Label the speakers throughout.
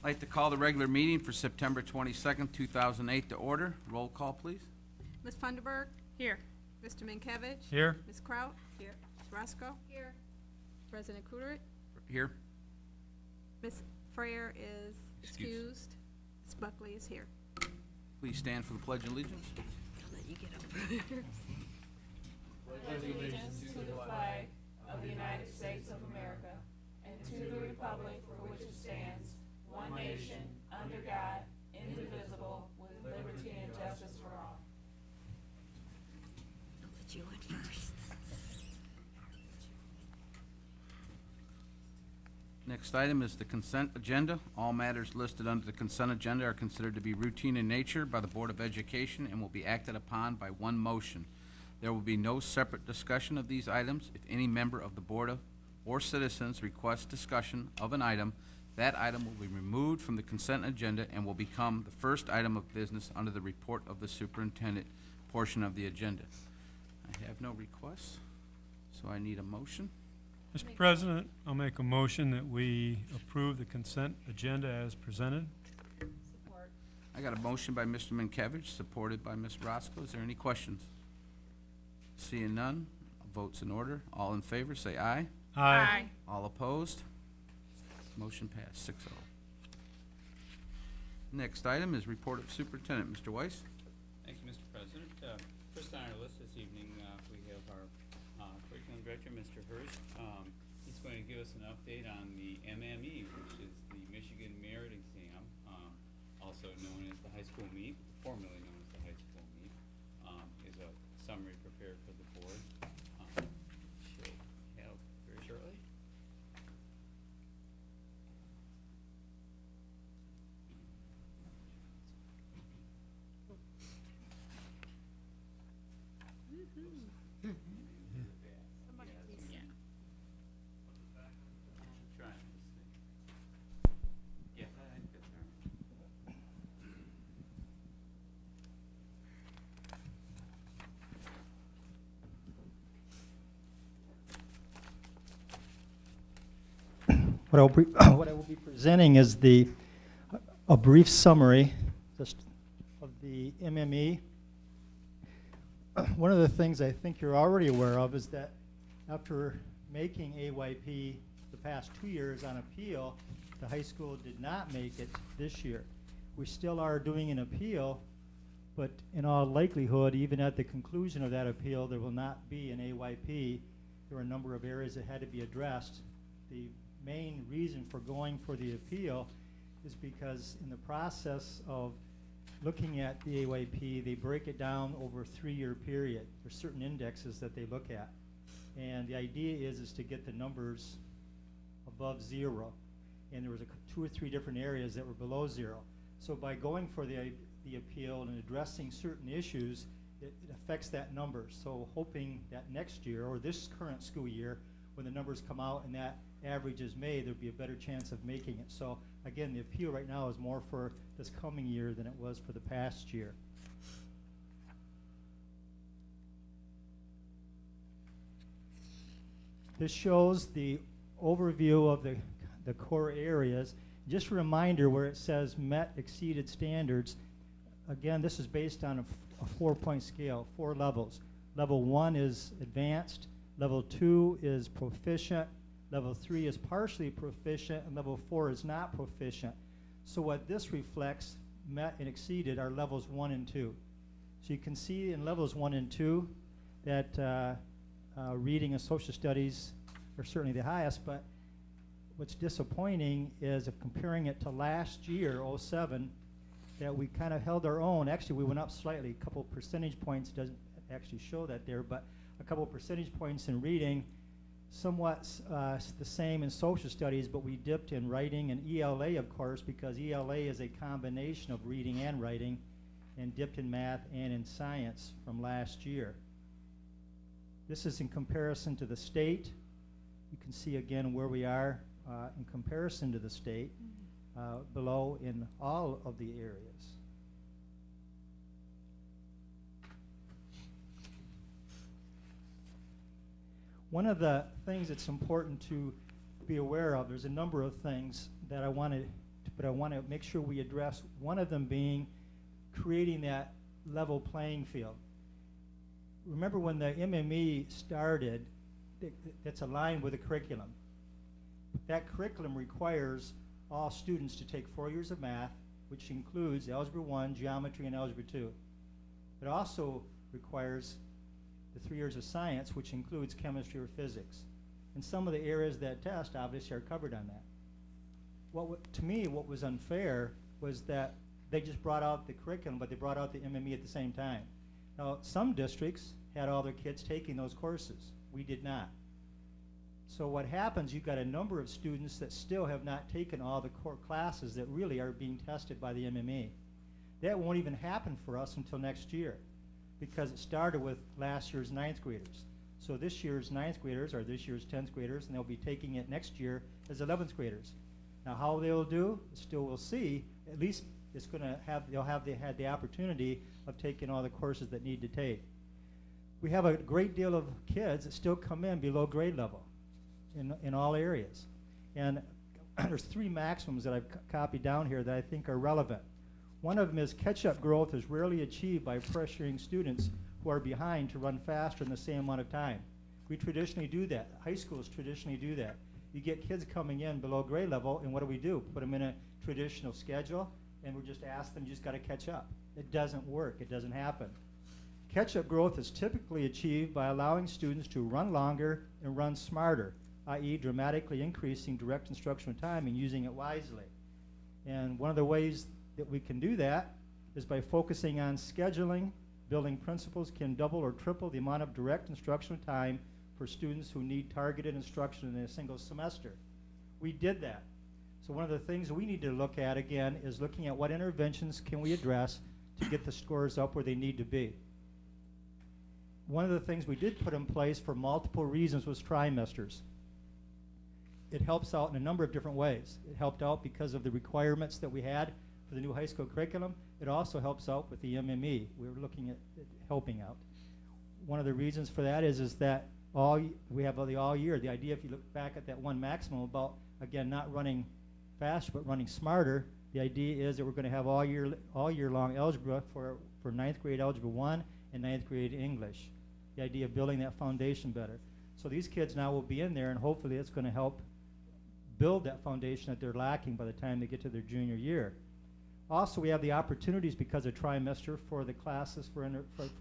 Speaker 1: I'd like to call the regular meeting for September 22nd, 2008 to order. Roll call, please.
Speaker 2: Ms. Funderburg?
Speaker 3: Here.
Speaker 2: Mr. Minkiewicz?
Speaker 4: Here.
Speaker 2: Ms. Kraut? Here. Ms. Roscoe? Here. President Kuderit?
Speaker 1: Here.
Speaker 2: Ms. Frayer is excused. Ms. Buckley is here.
Speaker 1: Please stand for the Pledge of Allegiance.
Speaker 3: I'll let you get up.
Speaker 5: Pledge allegiance to the flag of the United States of America and to the republic for which it stands, one nation, under God, indivisible, with liberty and justice for all.
Speaker 3: I'll let you in first.
Speaker 1: Next item is the consent agenda. All matters listed under the consent agenda are considered to be routine in nature by the Board of Education and will be acted upon by one motion. There will be no separate discussion of these items. If any member of the board or citizens requests discussion of an item, that item will be removed from the consent agenda and will become the first item of business under the report of the superintendent portion of the agenda. I have no requests, so I need a motion.
Speaker 4: Mr. President, I'll make a motion that we approve the consent agenda as presented.
Speaker 5: Support.
Speaker 1: I got a motion by Mr. Minkiewicz, supported by Ms. Roscoe. Is there any questions? Seeing none, votes in order. All in favor, say aye.
Speaker 4: Aye.
Speaker 1: All opposed? Motion passed, 6-0. Next item is report of superintendent. Mr. Weiss?
Speaker 6: Thank you, Mr. President. First on our list this evening, we have our curriculum director, Mr. Hurst. He's going to give us an update on the MME, which is the Michigan Merit Exam, also known as the high school meet, formerly known as the high school meet, is a summary prepared for the board. She'll have very shortly. Trying this thing. Yeah, I think that's all right.
Speaker 7: What I will be presenting is a brief summary just of the MME. One of the things I think you're already aware of is that after making AYP the past 2 years on appeal, the high school did not make it this year. We still are doing an appeal, but in all likelihood, even at the conclusion of that appeal, there will not be an AYP. There were a number of areas that had to be addressed. The main reason for going for the appeal is because in the process of looking at the AYP, they break it down over a 3-year period. There's certain indexes that they look at. And the idea is to get the numbers above 0. And there was 2 or 3 different areas that were below 0. So by going for the appeal and addressing certain issues, it affects that number. So hoping that next year, or this current school year, when the numbers come out and that average is made, there'd be a better chance of making it. So again, the appeal right now is more for this coming year than it was for the past year. This shows the overview of the core areas. Just a reminder where it says met exceeded standards. Again, this is based on a 4-point scale, 4 levels. Level 1 is advanced, level 2 is proficient, level 3 is partially proficient, and level 4 is not proficient. So what this reflects, met and exceeded, are levels 1 and 2. So you can see in levels 1 and 2 that reading and social studies are certainly the highest, but what's disappointing is if comparing it to last year, 07, that we kind of held our own. Actually, we went up slightly, a couple percentage points, doesn't actually show that there, but a couple percentage points in reading, somewhat the same in social studies, but we dipped in writing and ELA, of course, because ELA is a combination of reading and writing, and dipped in math and in science from last year. This is in comparison to the state. You can see again where we are in comparison to the state, below in all of the areas. One of the things that's important to be aware of, there's a number of things that I wanted to but I want to make sure we address one of them being creating that level playing field. Remember when the MME started, that's aligned with the curriculum. That curriculum requires all students to take 4 years of math, which includes Algebra 1, Geometry, and Algebra 2. It also requires the 3 years of science, which includes chemistry or physics. And some of the areas that test obviously are covered on that. To me, what was unfair was that they just brought out the curriculum, but they brought out the MME at the same time. Now, some districts had all their kids taking those courses. We did not. So what happens, you've got a number of students that still have not taken all the core classes that really are being tested by the MME. That won't even happen for us until next year, because it started with last year's 9th graders. So this year's 9th graders are this year's 10th graders, and they'll be taking it next year as 11th graders. Now how they'll do, still we'll see. At least it's going to have, they had the opportunity of taking all the courses that need to take. We have a great deal of kids that still come in below grade level in all areas. And there's 3 maximums that I've copied down here that I think are relevant. One of them is catch-up growth is rarely achieved by pressuring students who are behind to run faster in the same amount of time. We traditionally do that. High schools traditionally do that. You get kids coming in below grade level, and what do? Put them in a traditional schedule, and we just ask them, you just got to catch up. It doesn't work. It doesn't happen. Catch-up growth is typically achieved by allowing students to run longer and run smarter, i.e. dramatically increasing direct instructional time and using it wisely. And one of the ways that we can do that is by focusing on scheduling. Building principles can double or triple the amount of direct instructional time for students who need targeted instruction in a single semester. We did that. So one of the things we need to look at again is looking at what interventions can we address to get the scores up where they need to be. One of the things we did put in place for multiple reasons was trimesters. It helps out in a number of different ways. It helped out because of the requirements that we had for the new high school curriculum. It also helps out with the MME. We were looking at helping out. One of the reasons for that is that we have the all year. The idea, if you look back at that one maximum about, again, not running faster but running smarter, the idea is that we're going to have all year long algebra for 9th grade Algebra 1 and 9th grade English. The idea of building that foundation better. So these kids now will be in there, and hopefully it's going to help build that foundation that they're lacking by the time they get to their junior year. Also, we have the opportunities because of trimester for the classes for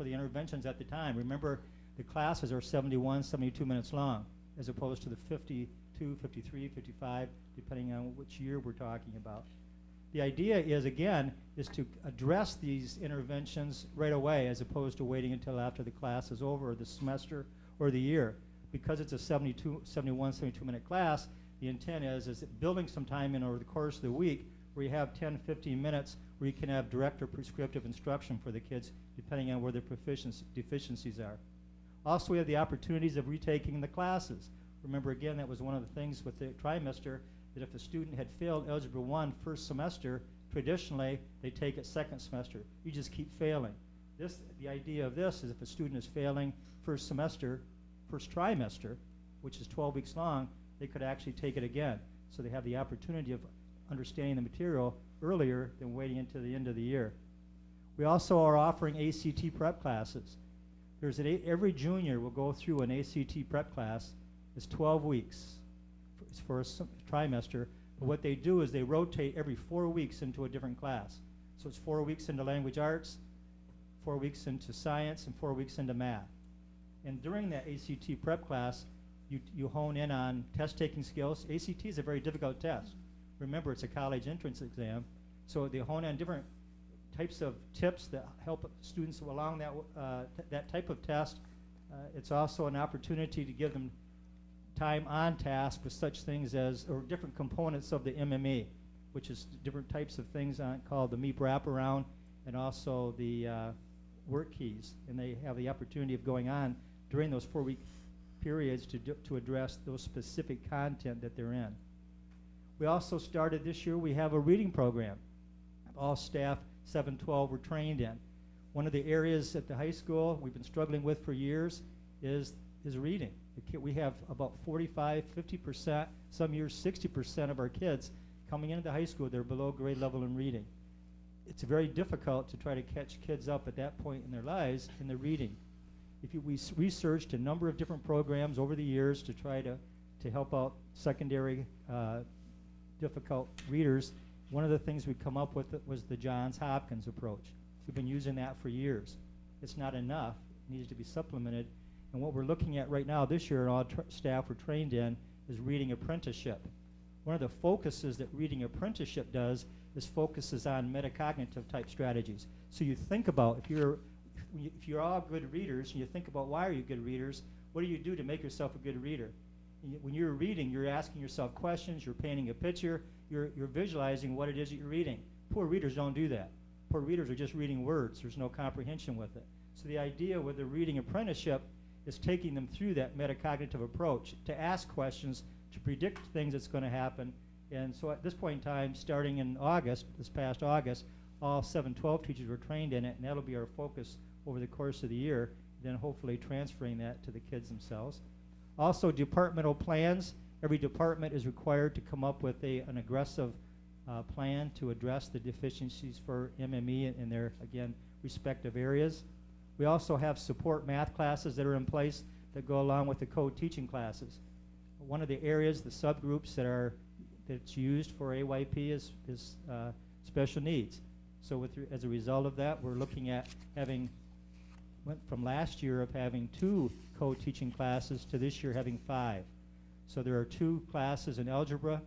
Speaker 7: the interventions at the time. Remember, the classes are 71, 72 minutes long, as opposed to the 52, 53, 55, depending on which year we're talking about. The idea is, again, is to address these interventions right away, as opposed to waiting until after the class is over, or the semester, or the year. Because it's a 71, 72-minute class, the intent is that building some time in over the course of the week where you have 10, 15 minutes where you can have direct or prescriptive instruction for the kids, depending on where their deficiencies are. Also, we have the opportunities of retaking the classes. Remember, again, that was one of the things with the trimester, that if a student had failed Algebra 1 first semester, traditionally, they take it second semester. You just keep failing. The idea of this is if a student is failing first trimester, which is 12 weeks long, they could actually take it again. So they have the opportunity of understanding the material earlier than waiting until the end of the year. We also are offering ACT prep classes. Every junior will go through an ACT prep class. It's 12 weeks. It's for a trimester. But what they do is they rotate every 4 weeks into a different class. So it's 4 weeks into language arts, 4 weeks into science, and 4 weeks into math. And during that ACT prep class, you hone in on test-taking skills. ACT is a very difficult test. Remember, it's a college entrance exam. So they hone on different types of tips that help students along that type of test. It's also an opportunity to give them time on task with such things as, or different components of the MME, which is different types of things called the MEP wraparound, and also the work keys. And they have the opportunity of going on during those 4-week periods to address those specific content that they're in. We also started this year, we have a reading program. All staff 712 were trained in. One of the areas at the high school we've been struggling with for years is reading. We have about 45, 50%, some years 60% of our kids coming into the high school, they're below grade level in reading. It's very difficult to try to catch kids up at that point in their lives in the reading. We researched a number of different programs over the years to try to help out secondary difficult readers. One of the things we come up with was the Johns Hopkins approach. We've been using that for years. It's not enough. It needs to be supplemented. And what we're looking at right now this year, and all staff were trained in, is reading apprenticeship. One of the focuses that reading apprenticeship does is focuses on metacognitive type strategies. So you think about, if you're all good readers, and you think about why are you good readers, what do you do to make yourself a good reader? When you're reading, you're asking yourself questions, you're painting a picture, you're visualizing what it is that you're reading. Poor readers don't do that. Poor readers are just reading words. There's no comprehension with it. So the idea with the reading apprenticeship is taking them through that metacognitive approach to ask questions, to predict things that's going to happen. And so at this point in time, starting in August, this past August, all 712 teachers were trained in it, and that'll be our focus over the course of the year, then hopefully transferring that to the kids themselves. Also, departmental plans. Every department is required to come up with an aggressive plan to address the deficiencies for MME in their, again, respective areas. We also have support math classes that are in place that go along with the co-teaching classes. One of the areas, the subgroups that's used for AYP is special needs. So as a result of that, we're looking at went from last year of having 2 co-teaching classes to this year having 5. So there are 2 classes in algebra,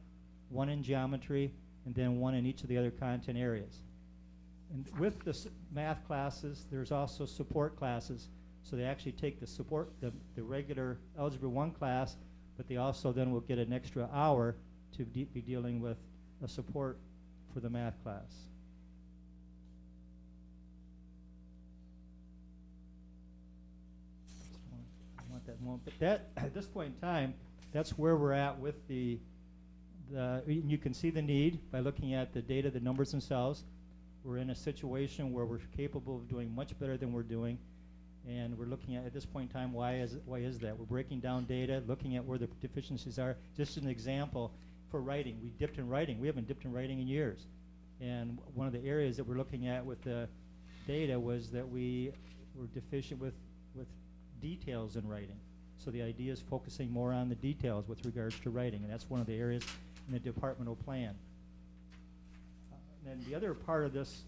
Speaker 7: 1 in geometry, and then 1 in each of the other content areas. And with the math classes, there's also support classes. So they actually take the regular Algebra 1 class, but they also then will get an extra hour to be dealing with a support for the math class. I want that moment. But that, at this point in time, that's where we're at with you can see the need by looking at the data, the numbers themselves. We're in a situation where we're capable of doing much better than we're doing, and we're looking at this point in time, why is that? We're breaking down data, looking at where the deficiencies are. Just an example, for writing, we dipped in writing. We haven't dipped in writing in years. And one of the areas that we're looking at with the data was that we were deficient with details in writing. So the idea is focusing more on the details with regards to writing, and that's one of the areas in the departmental plan. And the other part of this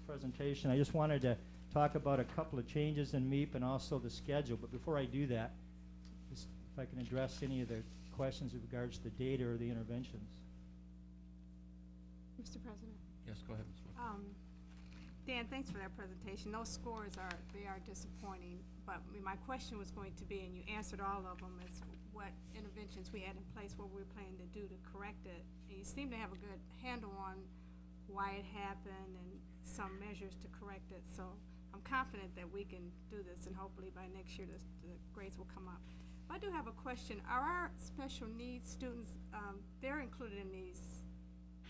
Speaker 7: presentation, I just wanted to talk about a couple of changes in MEP and also the schedule. But before I do that, just if I can address any of the questions with regards to the data or the interventions.
Speaker 2: Mr. President.
Speaker 1: Yes, go ahead, Ms. Wood.
Speaker 2: Dan, thanks for that presentation. Those scores are disappointing, but my question was going to be, and you answered all of them, is what interventions we had in place, what we were planning to do to correct it. And you seem to have a good handle on why it happened and some measures to correct it. So I'm confident that we can do this, and hopefully by next year the grades will come up. I do have a question. Are our special needs students, they're included in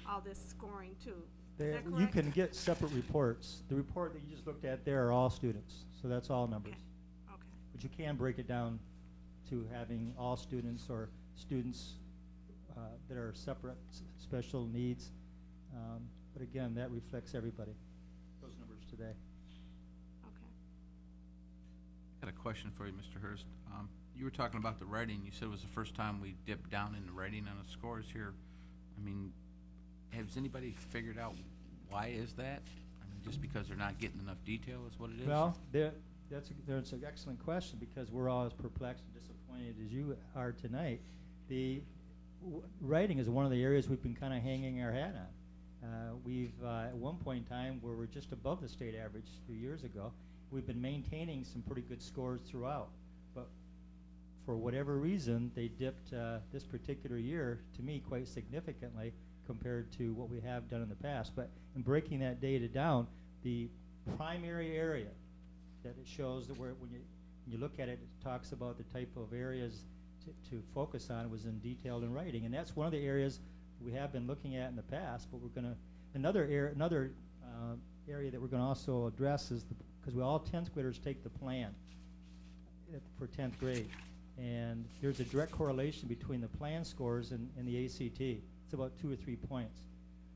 Speaker 2: all this scoring too? Is that correct?
Speaker 7: You can get separate reports. The report that you just looked at there are all students, so that's all numbers.
Speaker 2: Okay.
Speaker 7: But you can break it down to having all students or students that are separate special needs. But again, that reflects everybody, those numbers today.
Speaker 2: Okay.
Speaker 1: I got a question for you, Mr. Hurst. You were talking about the writing. You said it was the first time we dipped down in the writing on the scores here. I mean, has anybody figured out why is that? I mean, just because they're not getting enough detail is what it is?
Speaker 7: Well, that's an excellent question, because we're all as perplexed and disappointed as you are tonight. Writing is one of the areas we've been kind of hanging our hat on. We've, at one point in time, where we're just above the state average a few years ago, we've been maintaining some pretty good scores throughout. But for whatever reason, they dipped this particular year, to me, quite significantly compared to what we have done in the past. But in breaking that data down, the primary area that it shows that when you look at it, it talks about the type of areas to focus on was in detailed in writing. And that's one of the areas we have been looking at in the past, but we're going to, another area that we're going to also address is, because all 10th graders take the plan for 10th grade. And there's a direct correlation between the plan scores and the ACT. it's about 2 or 3 points.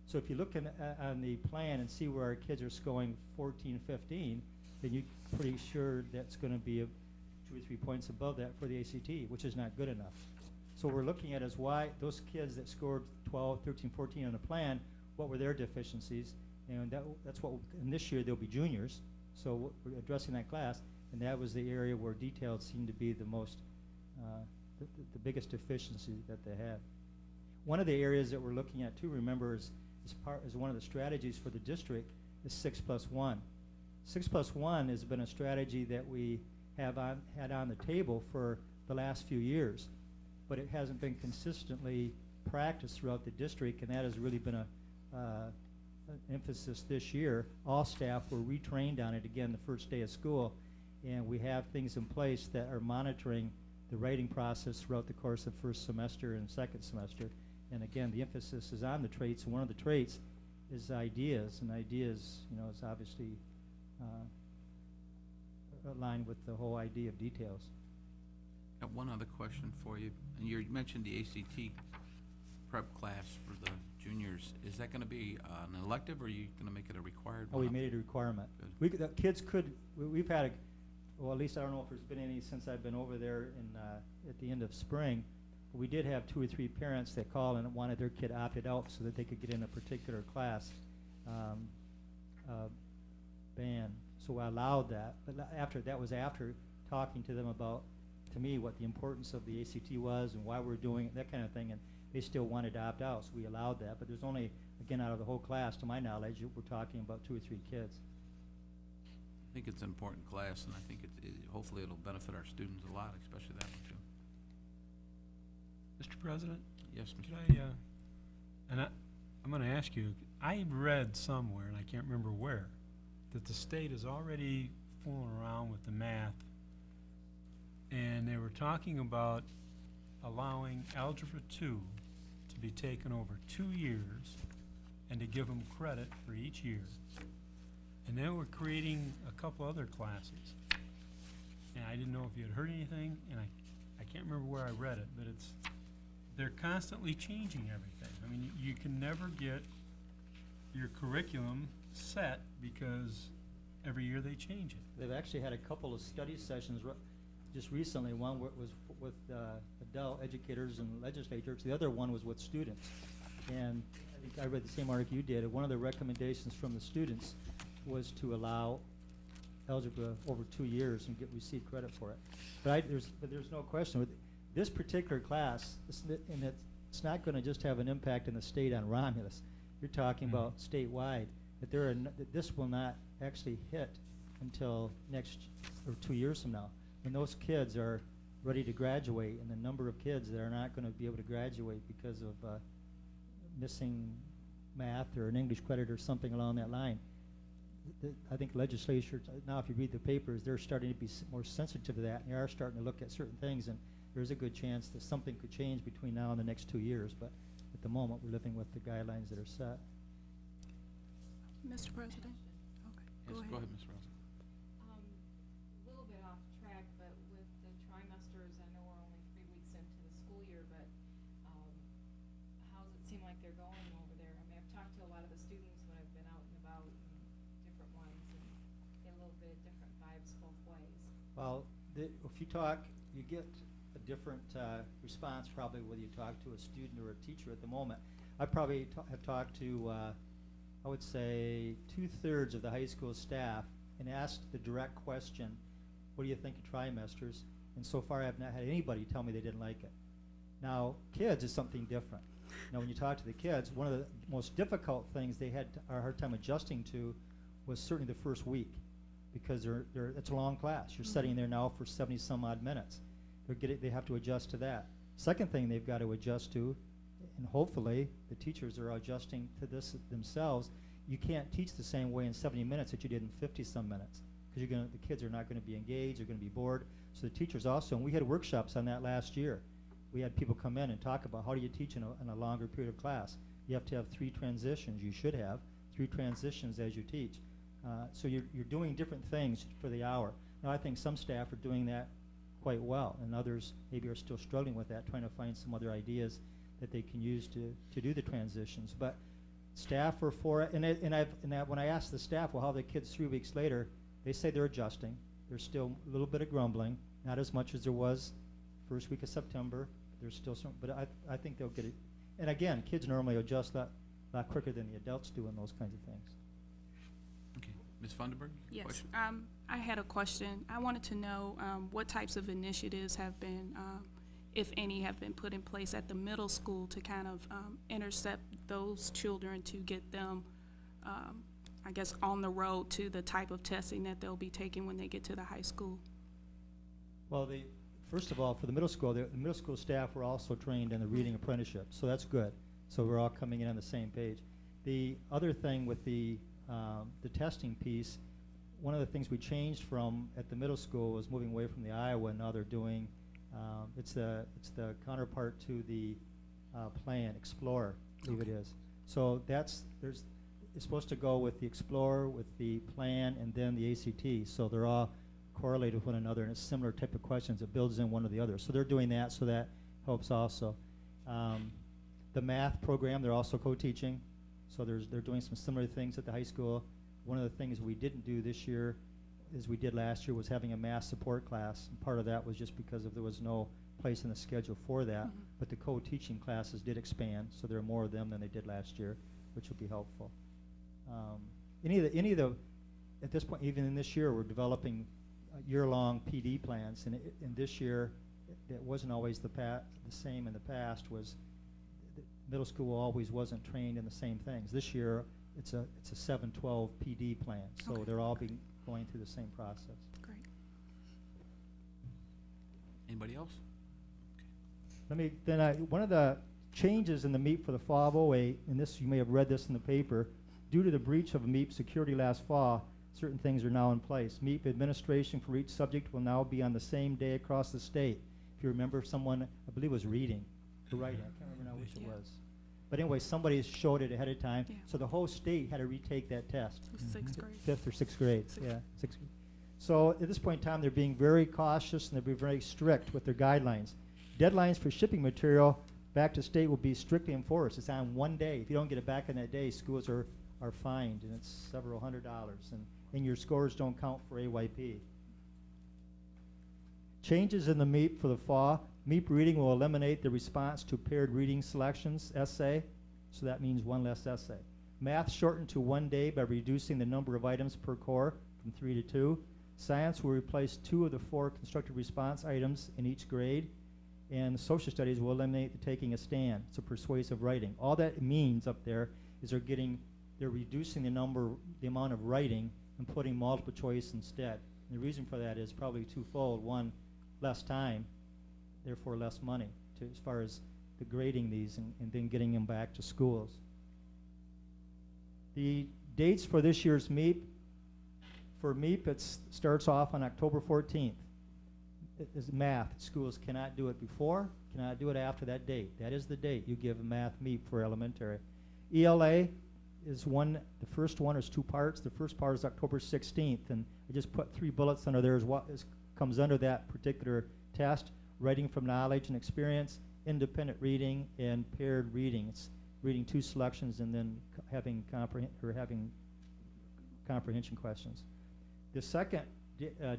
Speaker 7: So if you look on the plan and see where our kids are scoring 14, 15, then you're pretty sure that's going to be 2 or 3 points above that for the ACT, which is not good enough. So what we're looking at is why those kids that scored 12, 13, 14 on the plan, what were their deficiencies? And that's what, and this year they'll be juniors, so we're addressing that class, and that was the area where detailed seemed to be the most, the biggest deficiency that they had. One of the areas that we're looking at too, remember, is one of the strategies for the district is 6+1. 6+1 has been a strategy that we have had on the table for the last few years, but it hasn't been consistently practiced throughout the district, and that has really been an emphasis this year. All staff were retrained on it again the first day of school, and we have things in place that are monitoring the writing process throughout the course of first semester and second semester. And again, the emphasis is on the traits, and one of the traits is ideas, and ideas, you know, is obviously aligned with the whole idea of details.
Speaker 1: Got one other question for you, and you mentioned the ACT prep class for the juniors. Is that gonna be an elective, or are you gonna make it a required
Speaker 7: Oh,
Speaker 1: one?
Speaker 7: we made it a requirement.
Speaker 1: Good.
Speaker 7: The kids could, we've had well, at least I don't know if there's been any since I've been over there at the end of spring. But we did have 2 or 3 parents that called and wanted their kid opted out so that they could get in a particular class band. So I allowed that, but that was after talking to them about, to me, what the importance of the ACT was and why we're doing it, that kind of thing, and they still wanted to opt out, so we allowed that. But there's only, again, out of the whole class, to my knowledge, we're talking about 2 or 3 kids.
Speaker 1: I think it's an important class, and I think hopefully it'll benefit our students a lot, especially that one too.
Speaker 4: Mr. President,
Speaker 1: Yes, Mr.
Speaker 4: could I'm gonna ask you, I read somewhere, and I can't remember where, that the state is already fooling around with the math, and they were talking about allowing Algebra 2 to be taken over 2 years and to give them credit for each year. And then we're creating a couple other classes. And I didn't know if you had heard anything, and I can't remember where I read it, but they're constantly changing everything. I mean, you can never get your curriculum set because every year they change it.
Speaker 7: They've actually had a couple of study sessions just recently. One was with adult educators and legislators. The other one was with students. And I think I read the same article you did. One of the recommendations from the students was to allow algebra over 2 years and receive credit for it. But there's no question with this particular class, and it's not going to just have an impact in the state on Romulus. You're talking about statewide. That this will not actually hit until next or 2 years from now, when those kids are ready to graduate, and the number of kids that are not going to be able to graduate because of missing math or an English credit or something along that line. I think legislatures, now if you read the papers, they're starting to be more sensitive to that, and they are starting to look at certain things, and there's a good chance that something could change between now and the next 2 years, but at the moment, we're living with the guidelines that are set.
Speaker 5: Mr. President? Okay,
Speaker 1: Yes, go ahead, Ms. Rosen.
Speaker 8: A little bit off track, but with the trimesters, I know we're only 3 weeks into the school year, but how does it seem like they're going over there? I mean, I've talked to a lot of the students when I've been out and about, and different ones, and get a little bit of different vibes both ways.
Speaker 7: Well, if you talk, you get a different response probably whether you talk to a student or a teacher at the moment. I probably have talked to, I would say, 2/3 of the high school staff and asked the direct question, what do you think of trimesters? And so far I have not had anybody tell me they didn't like it. Now, kids is something different. Now, when you talk to the kids, one of the most difficult things they had a hard time adjusting to was certainly the first week, because it's a long class. You're sitting there now for 70 some odd minutes. They have to adjust to that. Second thing they've got to adjust to, and hopefully the teachers are adjusting to this themselves, you can't teach the same way in 70 minutes that you did in 50 some minutes, because the kids are not going to be engaged, they're going to be bored. So the teachers also, and we had workshops on that last year. We had people come in and talk about how do you teach in a longer period of class. You have to have 3 transitions. You should have 3 transitions as you teach. So you're doing different things for the hour. Now, I think some staff are doing that quite well, and others maybe are still struggling with that, trying to find some other ideas that they can use to do the transitions. But staff are for it, when I asked the staff, well, how are the kids 3 weeks later, they say they're adjusting. There's still a little bit of grumbling, not as much as there was first week of September. There's still some, but I think they'll get it. And again, kids normally adjust a lot quicker than the adults do in those kinds of things.
Speaker 1: Okay. Ms. Funderburg?
Speaker 5: Yes,
Speaker 1: Question?
Speaker 5: I had a question. I wanted to know what types of initiatives have been, if any, have been put in place at the middle school to kind of intercept those children to get them, I guess, on the road to the type of testing that they'll be taking when they get to the high school.
Speaker 7: Well, first of all, for the middle school staff were also trained in the reading apprenticeship, so that's good. So we're all coming in on the same page. The other thing with the testing piece, one of the things we changed from at the middle school was moving away from the Iowa, and now they're doing, it's the counterpart to the plan, Explorer, I believe it is. So it's supposed to go with the Explorer, with the plan, and then the ACT. So they're all correlated with one another, and it's similar type of questions. It builds in one or the other. So they're doing that, so that helps also. The math program, they're also co-teaching. So they're doing some similar things at the high school. One of the things we didn't do this year, as we did last year, was having a math support class. And part of that was just because there was no place in the schedule for that.
Speaker 5: Mm-hmm.
Speaker 7: But the co-teaching classes did expand, so there are more of them than they did last year, which will be helpful. At this point, even in this year, we're developing year-long PD plans, and in this year, it wasn't always the same in the past. Was the middle school always wasn't trained in the same things. This year, it's a 7-12 PD plan, so
Speaker 5: Okay.
Speaker 7: they're all going through the same process.
Speaker 5: Great.
Speaker 1: Anybody else?
Speaker 7: One of the changes in the MEEP for the fall of '08, and this, you may have read this in the paper, due to the breach of MEEP security last fall, certain things are now in place. MEEP administration for each subject will now be on the same day across the state. If you remember, someone, I believe it was reading, or writing, I can't remember now which it
Speaker 5: Yeah.
Speaker 7: was. But anyway, somebody showed it ahead of time,
Speaker 5: Yeah.
Speaker 7: so the whole state had to retake that test.
Speaker 5: Sixth grade.
Speaker 7: 5th or 6th grade,
Speaker 5: Sixth.
Speaker 7: yeah, 6th grade. So at this point in time, they're being very cautious and they're being very strict with their guidelines. Deadlines for shipping material back to state will be strictly enforced. It's on one day. If you don't get it back on that day, schools are fined, and it's several $100s, and your scores don't count for AYP. Changes in the MEEP for the fall. MEEP reading will eliminate the response to paired reading selections essay, so that means one less essay. Math shortened to 1 day by reducing the number of items per core from 3 to 2. Science will replace 2 of the 4 constructive response items in each grade, and social studies will eliminate the taking a stand. It's a persuasive writing. All that means up there is they're reducing the amount of writing and putting multiple choice instead. And the reason for that is probably twofold. One, less time, therefore less money as far as the grading these and then getting them back to schools. The dates for this year's MEEP. For MEEP, it starts off on October 14th. It is math. Schools cannot do it before, cannot do it after that date. That is the date you give a math MEEP for elementary. ELA is the first one is 2 parts. The first part is October 16th, and I just put 3 bullets under there as what comes under that particular test: writing from knowledge and experience, independent reading, and paired reading. It's reading 2 selections and then having comprehension questions. The second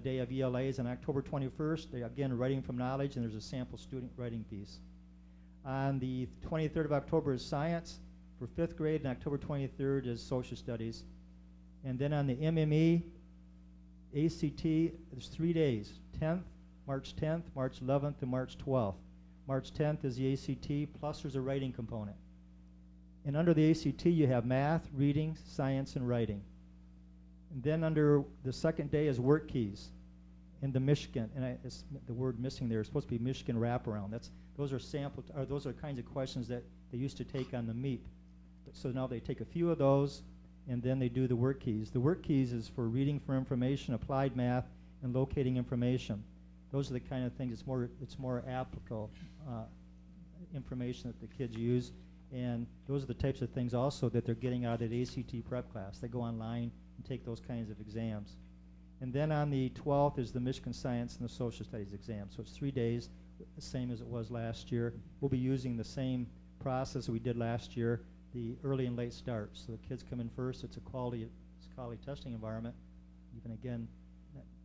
Speaker 7: day of ELA is on October 21st. They, again, writing from knowledge, and there's a sample student writing piece. On the 23rd of October is science for 5th grade, and October 23rd is social studies. And then on the MME, ACT, there's 3 days: March 10th, March 11th, and March 12th. March 10th is the ACT, plus there's a writing component. And under the ACT, you have math, reading, science, and writing. And then under the second day is work keys in the Michigan, and the word missing there is supposed to be Michigan wraparound. Those are kinds of questions that they used to take on the MEEP. So now they take a few of those, and then they do the work keys. The work keys is for reading for information, applied math, and locating information. Those are the kind of things, it's more applicable information that the kids use, and those are the types of things also that they're getting out of the ACT prep class. They go online and take those kinds of exams. And then on the 12th is the Michigan Science and the Social Studies exam. So it's 3 days, the same as it was last year. We'll be using the same process that we did last year, the early and late starts. So the kids come in first, it's a quality testing environment. Even again,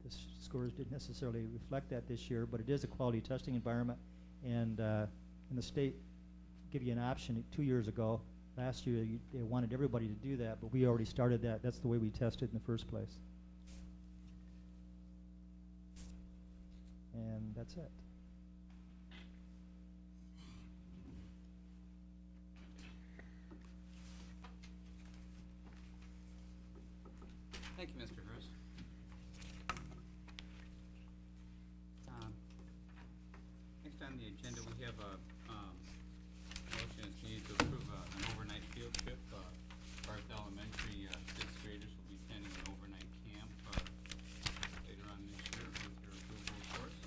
Speaker 7: the scores didn't necessarily reflect that this year, but it is a quality testing environment. And the state give you an option 2 years ago. Last year, they wanted everybody to do that, but we already started that. That's the way we tested in the first place. And that's it.
Speaker 6: Thank you, Mr. Hurst. Next on the agenda, we have a motion that's needed to approve an overnight field trip. Barth Elementary sixth graders will be attending an overnight camp later on this year with your approval, of course.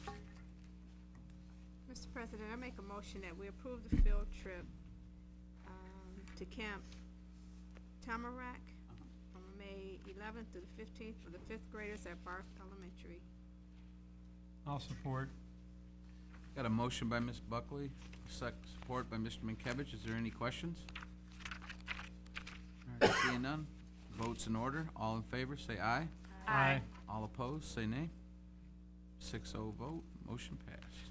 Speaker 2: Mr. President, I make a motion that we approve the field trip to Camp Tamarack from May 11th to the 15th for the fifth graders at Barth Elementary.
Speaker 4: I'll support.
Speaker 1: Got a motion by Ms. Buckley, support by Mr. Mankiewicz. Is there any questions? All right, seeing none, votes in order. All in favor, say aye.
Speaker 4: Aye.
Speaker 1: All opposed, say nay. 6-0 vote, motion passed.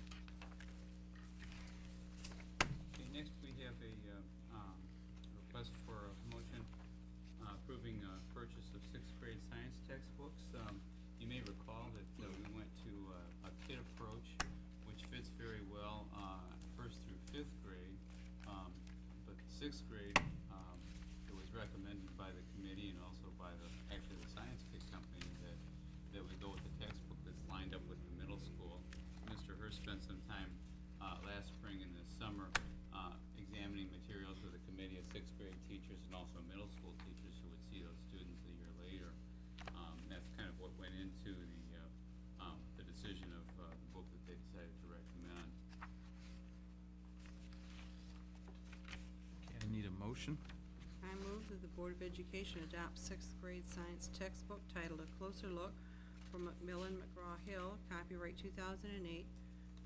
Speaker 6: Okay, next we have a request for a motion approving purchase of sixth grade science textbooks. You may recall that we went to a kit approach, which fits very well first through fifth grade, but sixth grade, it was recommended by the committee and also by the science kit company that we go with the textbook that's lined up with the middle school. Mr. Hurst spent some time last spring and this summer examining materials with a committee of sixth grade teachers and also middle school teachers who would see those students a year later. That's kind of what went into the decision of the book that they decided to recommend.
Speaker 1: Okay, I need a motion.
Speaker 9: I move that the Board of Education adopt sixth grade science textbook titled A Closer Look from Macmillan McGraw-Hill, copyright 2008,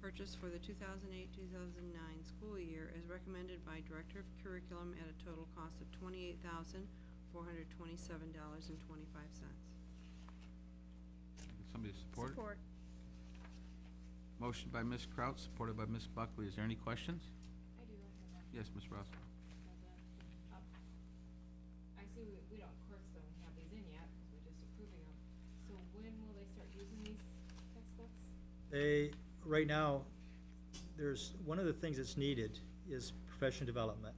Speaker 9: purchased for the 2008-2009 school year as recommended by Director of Curriculum at a total cost of $28,427.25.
Speaker 1: Somebody support?
Speaker 2: Support.
Speaker 1: Motion by Ms. Kraut, supported by Ms. Buckley. Is there any questions?
Speaker 8: I do, I have one.
Speaker 1: Yes, Ms. Ross.
Speaker 8: President. I see we don't, of course, don't have these in yet, because we're just approving them. So when will they start using these textbooks?
Speaker 7: Right now, there's, one of the things that's needed is professional development.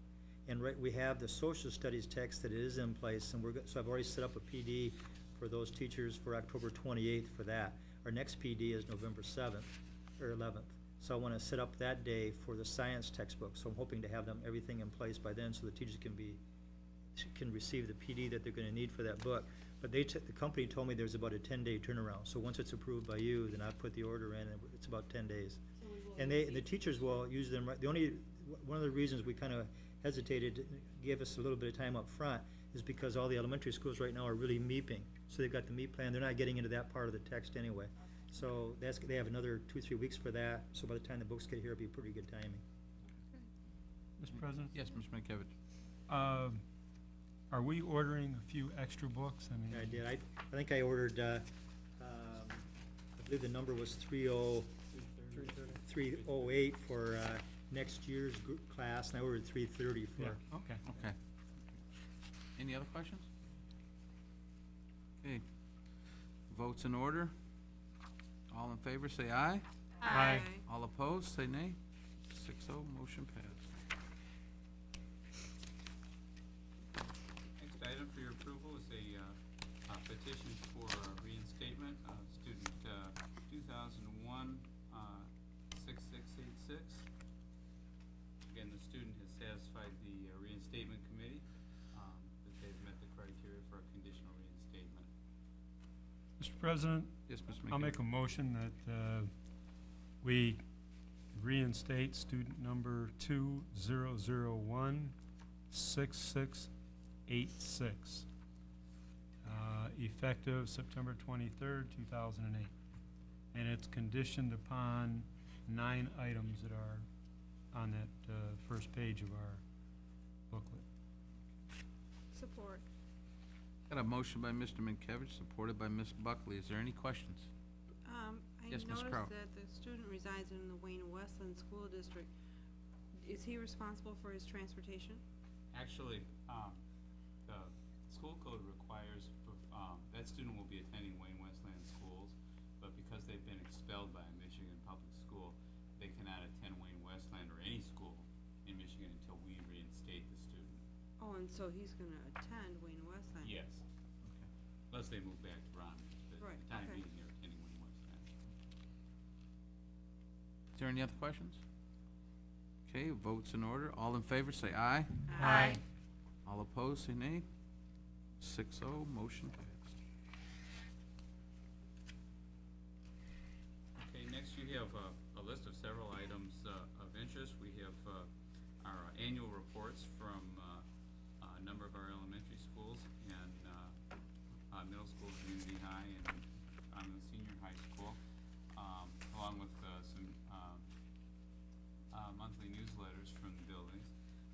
Speaker 7: And we have the social studies text that is in place, and so I've already set up a PD for those teachers for October 28th for that. Our next PD is November 7th, or 11th. So I want to set up that day for the science textbook. So I'm hoping to have everything in place by then so the teachers can receive the PD that they're going to need for that book. But the company told me there's about a 10-day turnaround. So once it's approved by you, then I put the order in, and it's about 10 days.
Speaker 8: So we will
Speaker 7: And the teachers will use them, one of the reasons we kind of hesitated to give us a little bit of time up front is because all the elementary schools right now are really MEPing. So they've got the MEP plan, they're not getting into that part of the text anyway. So they have another 2-3 weeks for that, so by the time the books get here, it'll be pretty good timing.
Speaker 4: Mr. President?
Speaker 1: Yes, Mr. Mankiewicz.
Speaker 4: Are we ordering a few extra books? I mean,
Speaker 7: I did, I think I ordered, I believe the number was 308 for next year's group class, and I ordered 330 for.
Speaker 4: Yeah, okay.
Speaker 1: Okay. Any other questions? Okay. Votes in order. All in favor, say aye.
Speaker 4: Aye.
Speaker 1: All opposed, say nay. 6-0, motion passed.
Speaker 6: Next item for your approval is a petition for reinstatement of student 2001 6686. Again, the student has satisfied the reinstatement committee, that they've met the criteria for a conditional reinstatement.
Speaker 4: Mr. President,
Speaker 1: Yes, Mr. Mankiewicz.
Speaker 4: I'll make a motion that we reinstate student number 2001-6686, effective September 23rd, 2008. And it's conditioned upon 9 items that are on that first page of our booklet.
Speaker 9: Support.
Speaker 1: Got a motion by Mr. Minkiewicz, supported by Ms. Buckley. Is there any questions?
Speaker 9: I
Speaker 1: Yes, Ms.
Speaker 9: noticed
Speaker 1: Crowe.
Speaker 9: that the student resides in the Wayne Westland School District. Is he responsible for his transportation?
Speaker 6: Actually, the school code requires, that student will be attending Wayne Westland schools, but because they've been expelled by a Michigan public school, they cannot attend Wayne Westland or any school in Michigan until we reinstate the student.
Speaker 9: Oh, and so he's gonna attend Wayne Westland?
Speaker 6: Yes. Unless they move back to Romulus, but
Speaker 9: Right,
Speaker 6: for the time
Speaker 9: okay.
Speaker 6: being, they're attending Wayne Westland.
Speaker 1: Is there any other questions? Okay, votes in order. All in favor, say aye.
Speaker 5: Aye.
Speaker 1: All opposed, say nay. 6-0, motion passed.
Speaker 6: Okay, next you have a list of several items of interest. We have our annual reports from a number of our elementary schools and middle school, community high, and the senior high school, along with some monthly newsletters from the buildings.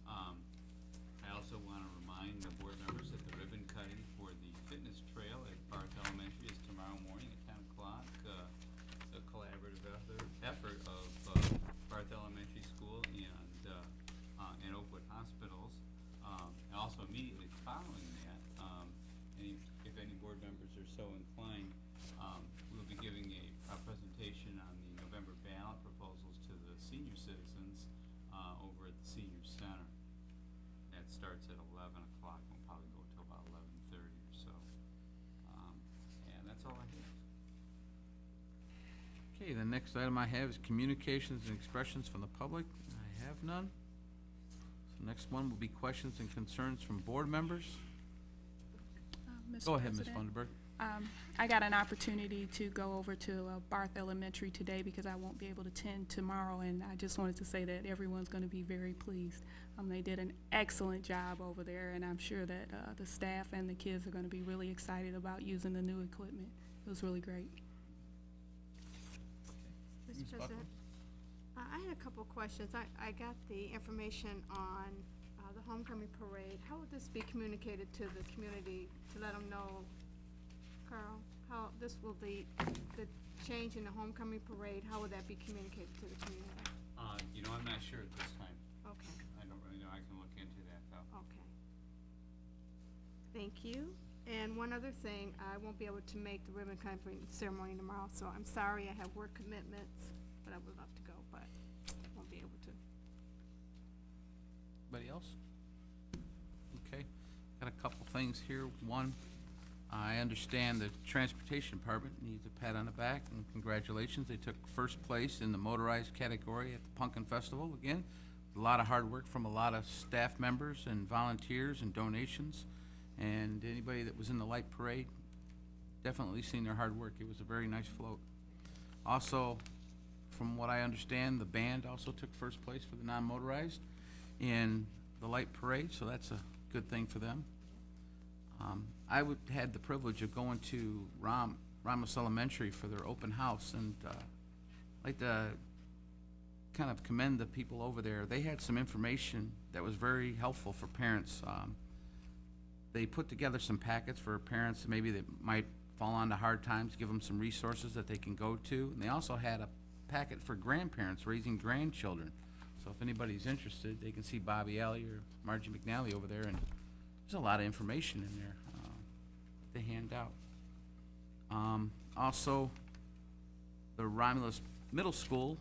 Speaker 6: I also want to remind the board members that the ribbon cutting for the fitness trail at Barth Elementary is tomorrow morning at 10 o'clock. It's a collaborative effort of Barth Elementary School and Oakwood Hospitals. And also immediately following that, if any board members are so inclined, we'll be giving a presentation on the November ballot proposals to the senior citizens over at the senior center. That starts at 11 o'clock. We'll probably go till about 11:30 or so. And that's all I have.
Speaker 1: Okay, the next item I have is communications and expressions from the public. I have none. So next one will be questions and concerns from board members.
Speaker 5: Mr.
Speaker 1: Go ahead, Ms.
Speaker 5: President.
Speaker 1: Funderburg.
Speaker 5: I got an opportunity to go over to Barth Elementary today because I won't be able to attend tomorrow, and I just wanted to say that everyone's going to be very pleased. They did an excellent job over there, and I'm sure that the staff and the kids are going to be really excited about using the new equipment. It was really great.
Speaker 1: Ms.
Speaker 2: Mr.
Speaker 1: Buckley?
Speaker 2: President, I had a couple of questions. I got the information on the homecoming parade. How would this be communicated to the community to let them know, Carl, how this will be, the change in the homecoming parade, how would that be communicated to the community?
Speaker 6: I'm not sure at this time.
Speaker 2: Okay,
Speaker 6: I don't really know. I can look into that though.
Speaker 2: okay. Thank you. And one other thing, I won't be able to make the ribbon cutting ceremony tomorrow, so I'm sorry, I have work commitments, but I would love to go, but won't be able to.
Speaker 1: Anybody else? Okay, got a couple things here. One, I understand the Transportation Department needs a pat on the back, and congratulations. They took first place in the motorized category at the Pumpkin Festival again. A lot of hard work from a lot of staff members and volunteers and donations. And anybody that was in the light parade, definitely seen their hard work. It was a very nice float. Also, from what I understand, the band also took first place for the non-motorized in the light parade, so that's a good thing for them. I had the privilege of going to Romulus Elementary for their open house, and I'd like to kind of commend the people over there. They had some information that was very helpful for parents. They put together some packets for parents maybe that might fall onto hard times, give them some resources that they can go to. And they also had a packet for grandparents raising grandchildren. So if anybody's interested, they can see Bobby Alley or Margie McNally over there, and there's a lot of information in there they hand out. Also, the Romulus Middle School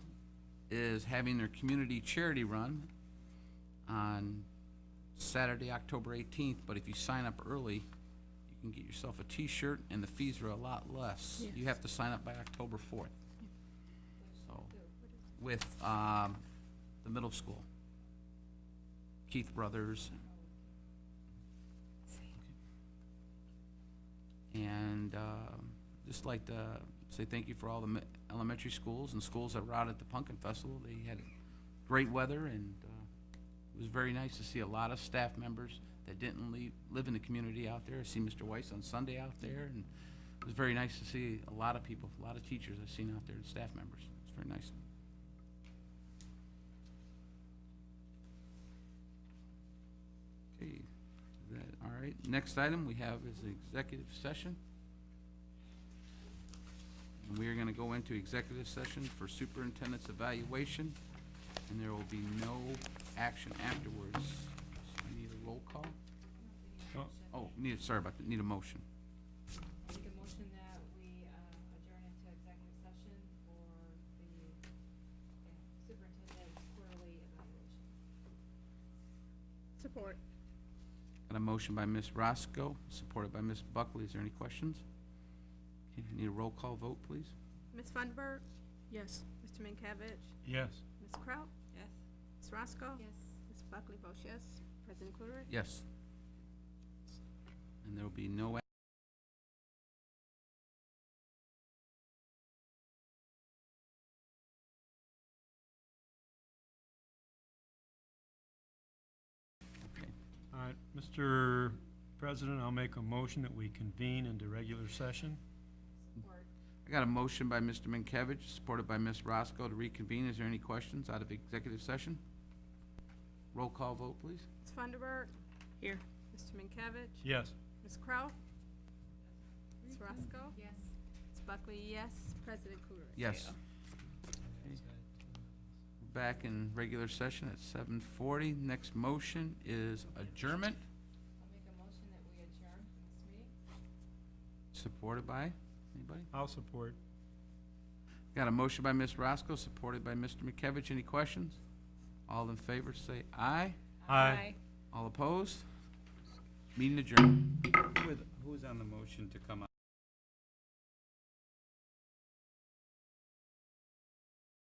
Speaker 1: is having their community charity run on Saturday, October 18th, but if you sign up early, you can get yourself a t-shirt, and the fees are a lot less.
Speaker 5: Yes.
Speaker 1: You have to sign up by October 4th. So, with the middle school. Keith Brothers. And just like to say thank you for all the elementary schools and schools that were out at the Pumpkin Festival. They had great weather, and it was very nice to see a lot of staff members that didn't live in the community out there. I see Mr. Weiss on Sunday out there, and it was very nice to see a lot of people, a lot of teachers I've seen out there, and staff members. It's very nice. right, next item we have is the executive session. And we are gonna go into executive session for superintendent's evaluation, and there will be no action afterwards. So I need a roll call. Oh, sorry about that, need a motion.
Speaker 8: Make a motion that we adjourn into executive session for the superintendent's quarterly evaluation.
Speaker 2: Support.
Speaker 1: Got a motion by Ms. Roscoe, supported by Ms. Buckley. Is there any questions? Okay, I need a roll call vote, please.
Speaker 2: Ms. Funderburg?
Speaker 5: Yes.
Speaker 2: Mr. Minkovich?
Speaker 4: Yes.
Speaker 2: Ms. Kraut?
Speaker 9: Yes.
Speaker 2: Ms. Roscoe?
Speaker 8: Yes.
Speaker 2: Ms. Buckley votes yes. President Kluger?
Speaker 1: Yes. And there will be no okay.
Speaker 4: All right, Mr. President, I'll make a motion that we convene into regular session.
Speaker 8: Support.
Speaker 1: I got a motion by Mr. Minkovich, supported by Ms. Roscoe to reconvene. Is there any questions out of executive session? Roll call vote, please.
Speaker 2: Ms. Funderburg?
Speaker 5: Here.
Speaker 2: Mr. Minkovich?
Speaker 4: Yes.
Speaker 2: Ms. Kraut? Ms. Roscoe?
Speaker 8: Yes.
Speaker 2: Ms. Buckley, yes. President Kluger?
Speaker 1: Yes. Okay. We're back in regular session at 7:40. Next motion is adjournment,
Speaker 8: I'll make a motion that we adjourn from this meeting.
Speaker 1: supported by, anybody?
Speaker 4: I'll support.
Speaker 1: Got a motion by Ms. Roscoe, supported by Mr. Minkovich. Any questions? All in favor, say aye.
Speaker 4: Aye.
Speaker 1: All opposed? Meeting adjourned.
Speaker 6: Who's on the motion to come out?